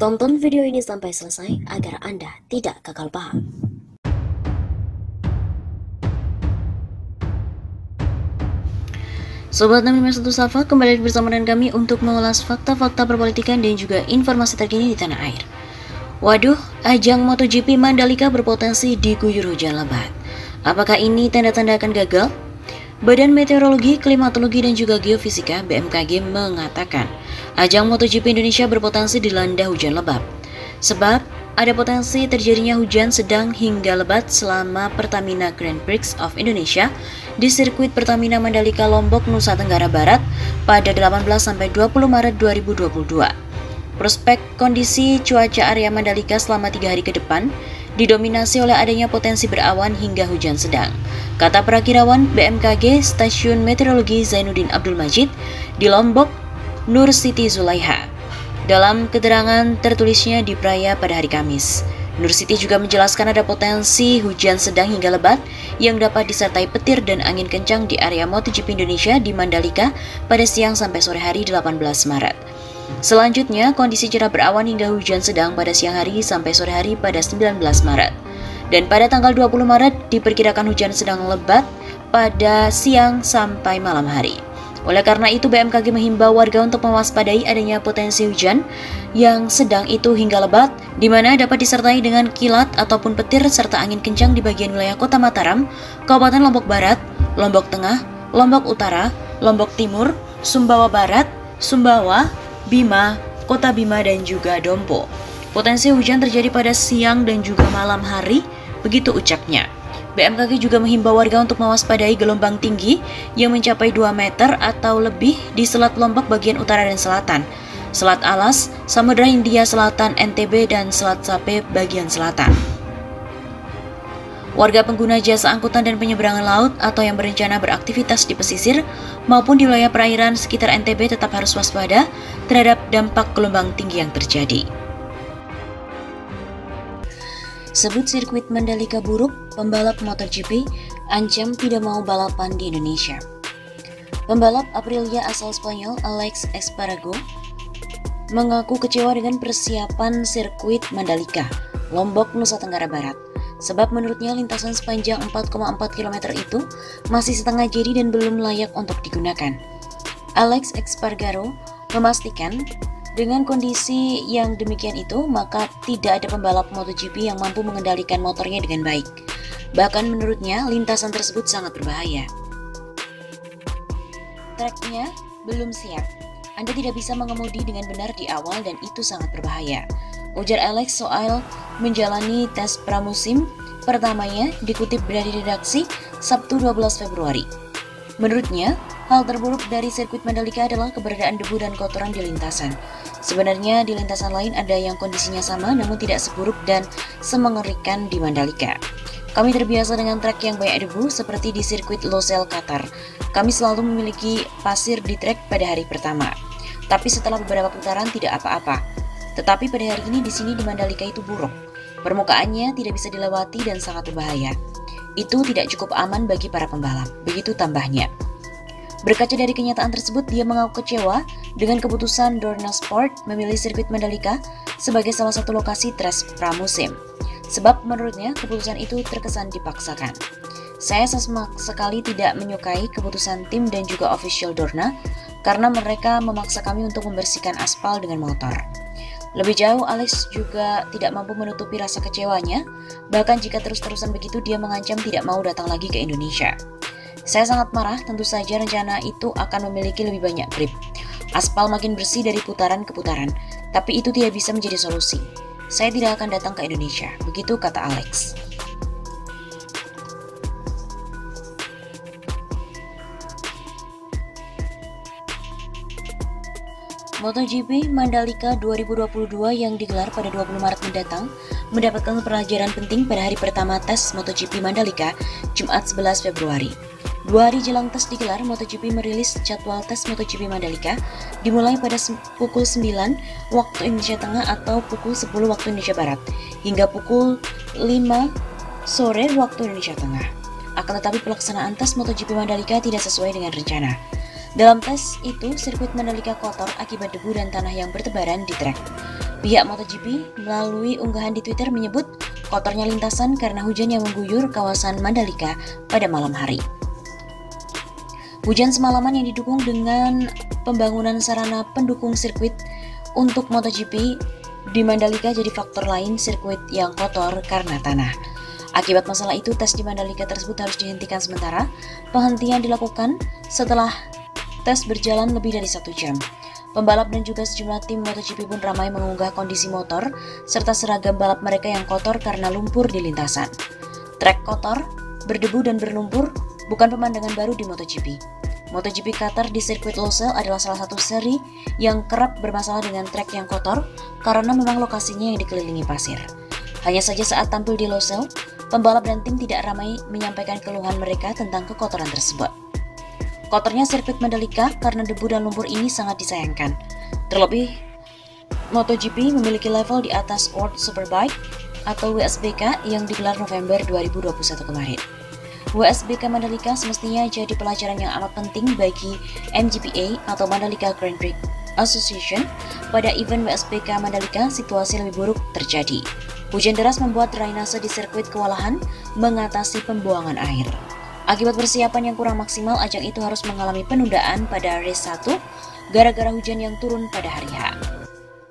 Tonton video ini sampai selesai agar Anda tidak gagal paham. Sobat 651 Safa, kembali bersama dengan kami untuk mengulas fakta-fakta perpolitikan dan juga informasi terkini di tanah air. Waduh, ajang MotoGP Mandalika berpotensi diguyur hujan lebat. Apakah ini tanda-tanda akan gagal? Badan Meteorologi, Klimatologi, dan juga Geofisika (BMKG) mengatakan ajang MotoGP Indonesia berpotensi dilanda hujan lebat. Sebab ada potensi terjadinya hujan sedang hingga lebat selama Pertamina Grand Prix of Indonesia di sirkuit Pertamina Mandalika Lombok, Nusa Tenggara Barat pada 18-20 Maret 2022. Prospek kondisi cuaca area Mandalika selama 3 hari ke depan didominasi oleh adanya potensi berawan hingga hujan sedang, kata perakirawan BMKG Stasiun Meteorologi Zainuddin Abdul Majid di Lombok, Nur Siti Zulaiha. Dalam keterangan tertulisnya di Praya pada hari Kamis, Nur Siti juga menjelaskan ada potensi hujan sedang hingga lebat yang dapat disertai petir dan angin kencang di area MotoGP Indonesia di Mandalika pada siang sampai sore hari 18 Maret. Selanjutnya, kondisi cerah berawan hingga hujan sedang pada siang hari sampai sore hari pada 19 Maret. Dan pada tanggal 20 Maret diperkirakan hujan sedang lebat pada siang sampai malam hari. Oleh karena itu, BMKG menghimbau warga untuk mewaspadai adanya potensi hujan yang sedang itu hingga lebat, di mana dapat disertai dengan kilat ataupun petir serta angin kencang di bagian wilayah Kota Mataram, Kabupaten Lombok Barat, Lombok Tengah, Lombok Utara, Lombok Timur, Sumbawa Barat, Sumbawa, Bima, Kota Bima, dan juga Dompo. Potensi hujan terjadi pada siang dan juga malam hari, begitu ucapnya. BMKG juga menghimbau warga untuk mewaspadai gelombang tinggi yang mencapai 2 meter atau lebih di Selat Lombok bagian utara dan selatan, Selat Alas, Samudra Hindia Selatan NTB, dan Selat Sape bagian selatan. Warga pengguna jasa angkutan dan penyeberangan laut atau yang berencana beraktivitas di pesisir maupun di wilayah perairan sekitar NTB tetap harus waspada terhadap dampak gelombang tinggi yang terjadi. Sebut sirkuit Mandalika buruk, pembalap MotoGP ancam tidak mau balapan di Indonesia. Pembalap Aprilia asal Spanyol Alex Espargaro mengaku kecewa dengan persiapan sirkuit Mandalika, Lombok, Nusa Tenggara Barat. Sebab menurutnya lintasan sepanjang 4,4 km itu masih setengah jadi dan belum layak untuk digunakan. Alex Espargaro memastikan dengan kondisi yang demikian itu, maka tidak ada pembalap MotoGP yang mampu mengendalikan motornya dengan baik. Bahkan menurutnya, lintasan tersebut sangat berbahaya. Treknya belum siap. Anda tidak bisa mengemudi dengan benar di awal dan itu sangat berbahaya, ujar Alex soal menjalani tes pramusim pertamanya, dikutip dari redaksi Sabtu 12 Februari. Menurutnya, hal terburuk dari sirkuit Mandalika adalah keberadaan debu dan kotoran di lintasan. Sebenarnya di lintasan lain ada yang kondisinya sama namun tidak seburuk dan semengerikan di Mandalika. Kami terbiasa dengan trek yang banyak debu seperti di sirkuit Losail, Qatar. Kami selalu memiliki pasir di trek pada hari pertama. Tapi setelah beberapa putaran tidak apa-apa. Tetapi pada hari ini di sini di Mandalika itu buruk. Permukaannya tidak bisa dilewati dan sangat berbahaya. Itu tidak cukup aman bagi para pembalap. Begitu tambahnya. Berkaca dari kenyataan tersebut, dia mengaku kecewa dengan keputusan Dorna Sport memilih sirkuit Mandalika sebagai salah satu lokasi tes pramusim. Sebab menurutnya keputusan itu terkesan dipaksakan. Saya sama sekali tidak menyukai keputusan tim dan juga official Dorna karena mereka memaksa kami untuk membersihkan aspal dengan motor. Lebih jauh, Alex juga tidak mampu menutupi rasa kecewanya, bahkan jika terus-terusan begitu dia mengancam tidak mau datang lagi ke Indonesia. Saya sangat marah, tentu saja rencana itu akan memiliki lebih banyak grip. Aspal makin bersih dari putaran ke putaran, tapi itu tidak bisa menjadi solusi. Saya tidak akan datang ke Indonesia, begitu kata Alex. MotoGP Mandalika 2022 yang digelar pada 20 Maret mendatang mendapatkan pelajaran penting pada hari pertama tes MotoGP Mandalika, Jumat 11 Februari. 2 hari jelang tes digelar, MotoGP merilis jadwal tes MotoGP Mandalika dimulai pada pukul 9 waktu Indonesia Tengah atau pukul 10 waktu Indonesia Barat hingga pukul 5 sore waktu Indonesia Tengah. Akan tetapi pelaksanaan tes MotoGP Mandalika tidak sesuai dengan rencana. Dalam tes itu, sirkuit Mandalika kotor akibat debu dan tanah yang bertebaran di trek. Pihak MotoGP melalui unggahan di Twitter menyebut kotornya lintasan karena hujan yang mengguyur kawasan Mandalika pada malam hari. Hujan semalaman yang didukung dengan pembangunan sarana pendukung sirkuit untuk MotoGP di Mandalika jadi faktor lain sirkuit yang kotor karena tanah. Akibat masalah itu, tes di Mandalika tersebut harus dihentikan sementara. Penghentian dilakukan setelah tes berjalan lebih dari 1 jam. Pembalap dan juga sejumlah tim MotoGP pun ramai mengunggah kondisi motor serta seragam balap mereka yang kotor karena lumpur di lintasan. Trek kotor, berdebu dan berlumpur bukan pemandangan baru di MotoGP. MotoGP Qatar di sirkuit Losail adalah salah satu seri yang kerap bermasalah dengan trek yang kotor karena memang lokasinya yang dikelilingi pasir. Hanya saja saat tampil di Losail, pembalap dan tim tidak ramai menyampaikan keluhan mereka tentang kekotoran tersebut. Kotornya sirkuit Mandalika karena debu dan lumpur ini sangat disayangkan. Terlebih, MotoGP memiliki level di atas World Superbike atau WSBK yang digelar November 2021 kemarin. WSBK Mandalika semestinya jadi pelajaran yang amat penting bagi MGPA atau Mandalika Grand Prix Association. Pada event WSBK Mandalika, situasi lebih buruk terjadi. Hujan deras membuat drainase di sirkuit kewalahan mengatasi pembuangan air. Akibat persiapan yang kurang maksimal, ajang itu harus mengalami penundaan pada race 1 gara-gara hujan yang turun pada hari H.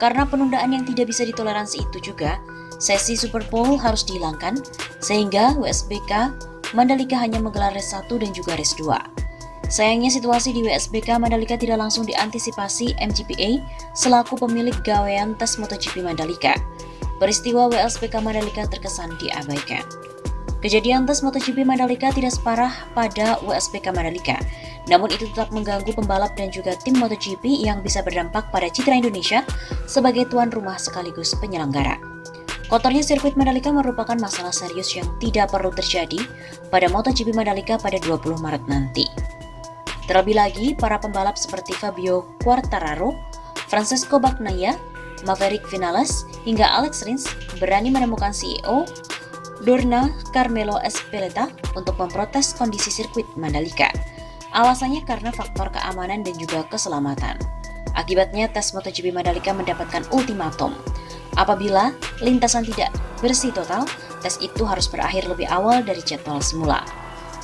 Karena penundaan yang tidak bisa ditoleransi itu juga, sesi Super Pole harus dihilangkan, sehingga WSBK Mandalika hanya menggelar race 1 dan juga race 2. Sayangnya situasi di WSBK Mandalika tidak langsung diantisipasi MGPA selaku pemilik gawean tes MotoGP Mandalika. Peristiwa WSBK Mandalika terkesan diabaikan. Kejadian tes MotoGP Mandalika tidak separah pada WSBK Mandalika, namun itu tetap mengganggu pembalap dan juga tim MotoGP yang bisa berdampak pada citra Indonesia sebagai tuan rumah sekaligus penyelenggara. Kotornya sirkuit Mandalika merupakan masalah serius yang tidak perlu terjadi pada MotoGP Mandalika pada 20 Maret nanti. Terlebih lagi, para pembalap seperti Fabio Quartararo, Francesco Bagnaia, Maverick Vinales, hingga Alex Rins berani menemukan CEO Dorna Carmelo Ezpeleta untuk memprotes kondisi sirkuit Mandalika. Alasannya karena faktor keamanan dan juga keselamatan. Akibatnya tes MotoGP Mandalika mendapatkan ultimatum. Apabila lintasan tidak bersih total, tes itu harus berakhir lebih awal dari jadwal semula.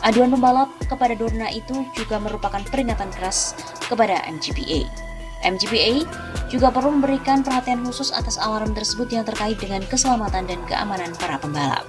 Aduan pembalap kepada Dorna itu juga merupakan peringatan keras kepada MGPA. MGPA juga perlu memberikan perhatian khusus atas alarm tersebut yang terkait dengan keselamatan dan keamanan para pembalap.